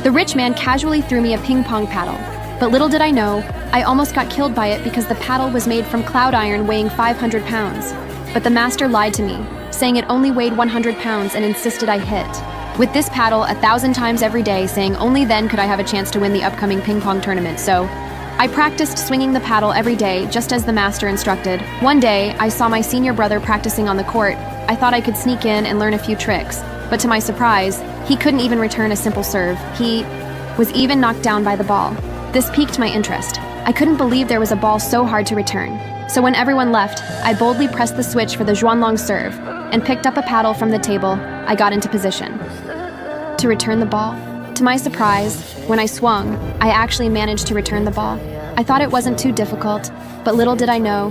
The rich man casually threw me a ping pong paddle, but little did I know, I almost got killed by it because the paddle was made from cloud iron weighing 500 pounds. But the master lied to me, saying it only weighed 100 pounds and insisted I hit with this paddle 1,000 times every day, saying only then could I have a chance to win the upcoming ping pong tournament. So I practiced swinging the paddle every day, just as the master instructed. One day, I saw my senior brother practicing on the court. I thought I could sneak in and learn a few tricks, but to my surprise, he couldn't even return a simple serve. He was even knocked down by the ball. This piqued my interest. I couldn't believe there was a ball so hard to return. So when everyone left, I boldly pressed the switch for the Zhuanlong serve and picked up a paddle from the table. I got into position to return the ball. To my surprise, when I swung, I actually managed to return the ball. I thought it wasn't too difficult, but little did I know,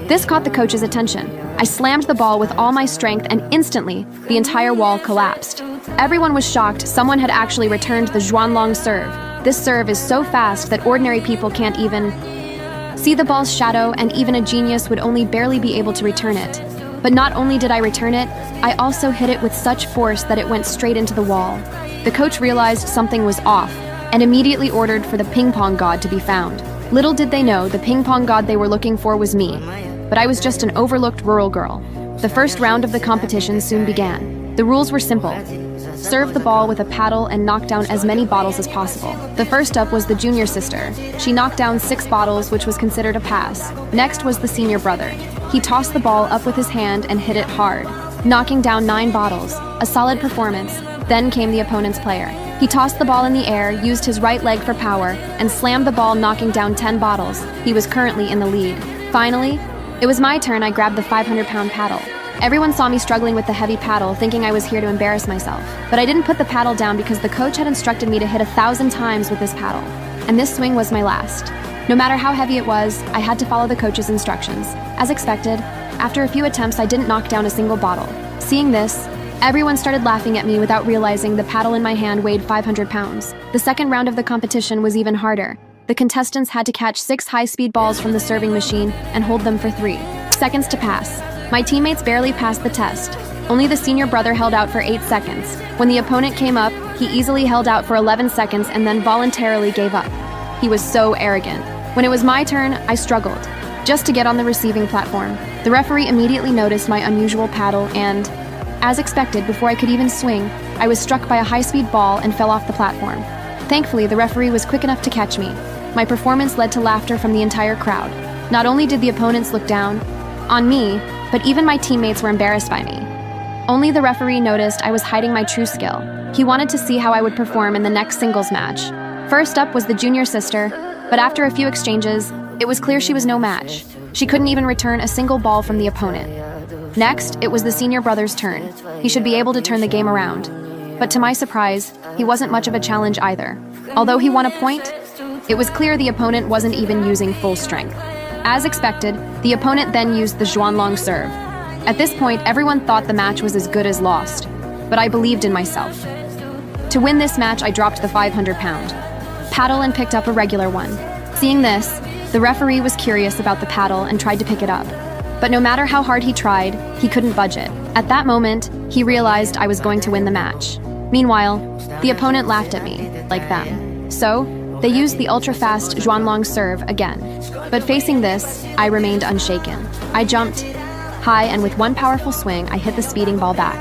this caught the coach's attention. I slammed the ball with all my strength and instantly, the entire wall collapsed. Everyone was shocked. Someone had actually returned the Zhuanlong serve. This serve is so fast that ordinary people can't even see the ball's shadow, and even a genius would only barely be able to return it. But not only did I return it, I also hit it with such force that it went straight into the wall. The coach realized something was off and immediately ordered for the ping pong god to be found. Little did they know the ping pong god they were looking for was me, but I was just an overlooked rural girl. The first round of the competition soon began. The rules were simple. Serve the ball with a paddle and knock down as many bottles as possible. The first up was the junior sister. She knocked down 6 bottles, which was considered a pass. Next was the senior brother. He tossed the ball up with his hand and hit it hard, knocking down 9 bottles, a solid performance. Then came the opponent's player. He tossed the ball in the air, used his right leg for power, and slammed the ball, knocking down 10 bottles. He was currently in the lead. Finally, it was my turn. I grabbed the 500-pound paddle. Everyone saw me struggling with the heavy paddle, thinking I was here to embarrass myself. But I didn't put the paddle down because the coach had instructed me to hit 1,000 times with this paddle. And this swing was my last. No matter how heavy it was, I had to follow the coach's instructions. As expected, after a few attempts, I didn't knock down a single bottle. Seeing this, everyone started laughing at me without realizing the paddle in my hand weighed 500 pounds. The second round of the competition was even harder. The contestants had to catch 6 high-speed balls from the serving machine and hold them for 3 seconds to pass. My teammates barely passed the test. Only the senior brother held out for 8 seconds. When the opponent came up, he easily held out for 11 seconds and then voluntarily gave up. He was so arrogant. When it was my turn, I struggled just to get on the receiving platform. The referee immediately noticed my unusual paddle and, as expected, before I could even swing, I was struck by a high-speed ball and fell off the platform. Thankfully, the referee was quick enough to catch me. My performance led to laughter from the entire crowd. Not only did the opponents look down on me, but even my teammates were embarrassed by me. Only the referee noticed I was hiding my true skill. He wanted to see how I would perform in the next singles match. First up was the junior sister, but after a few exchanges, it was clear she was no match. She couldn't even return a single ball from the opponent. Next, it was the senior brother's turn. He should be able to turn the game around. But to my surprise, he wasn't much of a challenge either. Although he won a point, it was clear the opponent wasn't even using full strength. As expected, the opponent then used the Zhuanlong serve. At this point, everyone thought the match was as good as lost, but I believed in myself. To win this match, I dropped the 500-pound paddle and picked up a regular one. Seeing this, the referee was curious about the paddle and tried to pick it up. But no matter how hard he tried, he couldn't budge it. At that moment, he realized I was going to win the match. Meanwhile, the opponent laughed at me, like them. So, they used the ultra-fast Zhuanlong serve again. But facing this, I remained unshaken. I jumped high and with one powerful swing, I hit the speeding ball back.